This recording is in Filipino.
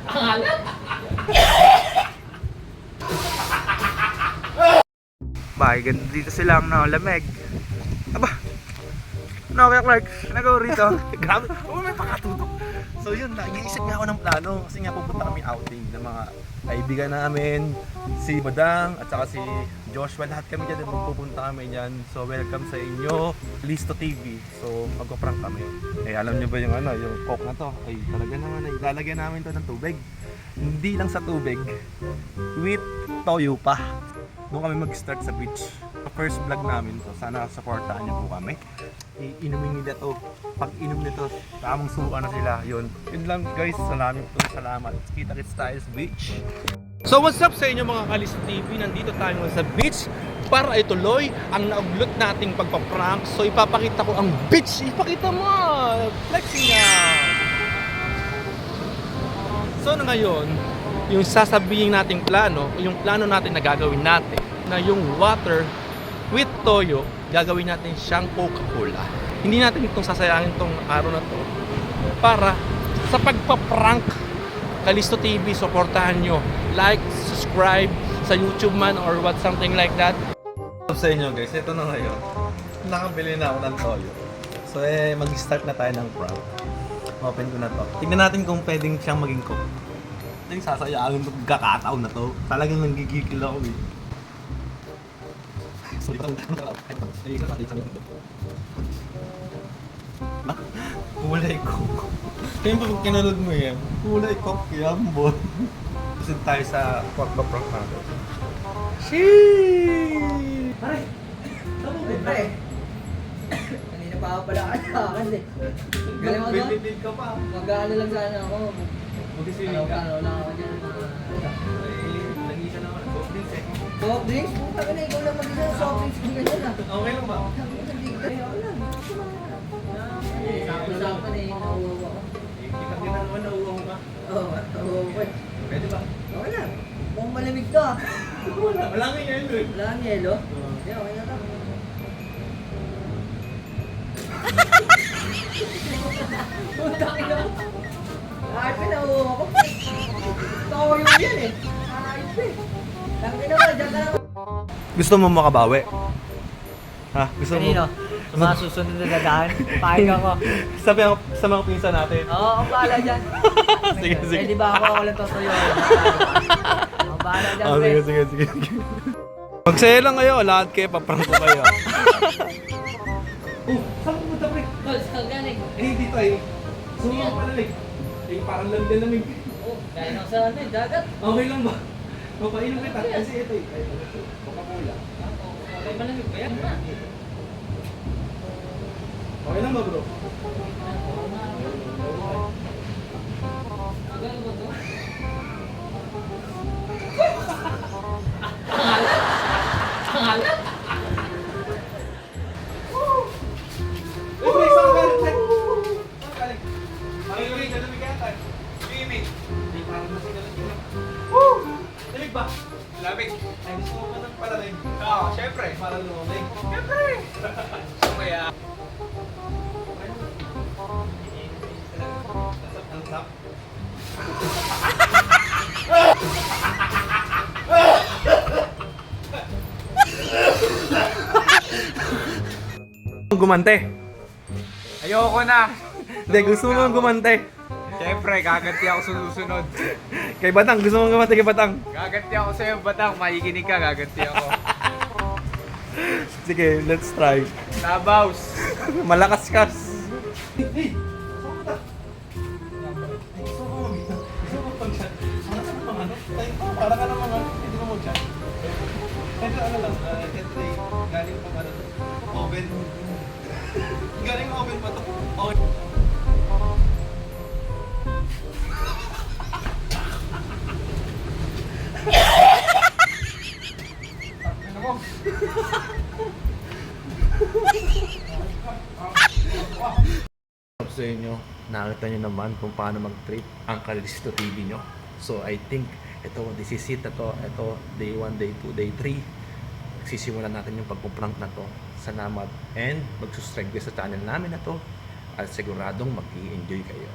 Ang alat. Bay, ganda dito silang lamig. Aba, Clark, nagawa rito. Grabe, may pakatutok. So yun, nag-iisip nga ako ng plano kasi nga pupunta kami outing ng mga kaibigan namin, si Badang at saka si Joshua, lahat kami dyan, magpupunta kami dyan. So welcome sa inyo, Listo TV. So magpa-prank kami. Eh alam niyo ba yung yung coke na to? Ay talaga naman, ay lalagyan namin to ng tubig. Hindi lang sa tubig, with toyo pa. Doon kami mag-start sa beach. First vlog namin to, sana supportahan niyo po kami. Iinumin nila to. Pag inom nito, tamang suka na sila. Yun lang guys, salamat. Kita-kits tayo sa beach. So what's up sa inyo mga Kalis TV? Nandito tayo sa beach para ituloy ang nauglot nating pagpa-prank. So ipapakita ko ang beach. Ipakita mo! Flexing nga! So na ngayon, yung sasabihin nating plano, yung plano natin na gagawin natin, na yung water with toyo, gagawin natin siyang Coca-Cola. Hindi natin itong sasayangin itong araw na to para sa pagpa-prank. Kalisto TV, supportahan nyo. Like, subscribe sa YouTube man or what, something like that. Sa inyo guys, ito na ngayon. Nakabili na ako ng toyo. So mag-start na tayo ng prank. Open ko na to. Tignan natin kung pwedeng siyang maging coke. Ito yung sasayangin itong kakataon na to. Talagang nanggigigil ako eh. Sorry pa kulay coke. Kaya pa pag kinalod mo yan, kulay coke yan, boy. Kasi tayo sa pagpa-prank natin. Sheesh! Pare! Pare! Kanina pa ako pala kanakan eh. Galing mo doon? Bibibig ka pa. Mag-ano lang sana ako. Mag-isinig ka. Ano lang ako dyan. Nag-isa naman. Soft drinks eh. Soft drinks? Puta ka na, ikaw lang mag-isa ng soft drinks. Hindi ganyan ah. Okay lang ba? Hindi ganyan lang. Sakto-sakto na yung nauwawa ko. Kita-kita naman nauuwaw ka. Oo, nauwawa ko eh. Pwede ba? Okay lang. Mukhang malamig to ah. Wala nga yan eh. Wala kang yelo? Hindi, okay na to. Putang ina. Ay, pinauwa ko. Toyo yan eh. Ay, tangina mo, dyan ka lang. Gusto mo makabawi? Ha? Gusto Kanino? Sa mga susunod na dadaan? Pahay ako. Sa mga pinsan natin. Oo, ang bahala dyan. Sige, sige. Eh, di ba ako lang tutuyo? Ang bahala dyan, Oh, pre. sige. Magsaya lang kayo, lahat kayo, paprank ko kayo. Saan mo punta, pre? Tol, saan galing? Dito eh. Sumama pa lalig. Parang lamig. Oh, galing ako sa ano eh, dagat. Okay lang ba? Papainom kita. Kasi ito eh. Coca-Cola. Okay, malamig ba yan? Okay lang ba, bro? Gano'n ba to? Ang alat! Pre, saan ka galing? Saan ka galing? Makikinig, nalamig ka yata. Swimming. Hindi, parang nasigalang ka. Woo! Lamig ba? Lamig. Ay, gusto mo ba ng palamig? Oo, syempre. Para lumamig. Syempre! So kaya... Ang tap. Gumante. Ayoko na. Hindi, gusto mo bang gumante? Siyempre, gaganti ako susunod. Kay Batang, gusto mo gumante kay Batang? Gaganti ako sa'yo, Batang. Makikinig ka, gaganti ako. Sige, let's try. Tabaws. Malakas kas. Para ka naman hindi mo mag-chat. Ito ano lang, ito galing pa ba oven. Galing oven pa to. Okay. Ano mo? Sa inyo, nakita nyo naman kung paano mag-trip ang Kalisto TV nyo. So I think ito, this is it. Ito, day 1, day 2, day 3. Sisimulan natin yung pagpuprank na to. Salamat and mag-subscribe kayo sa channel namin na to at siguradong mag-i-enjoy kayo.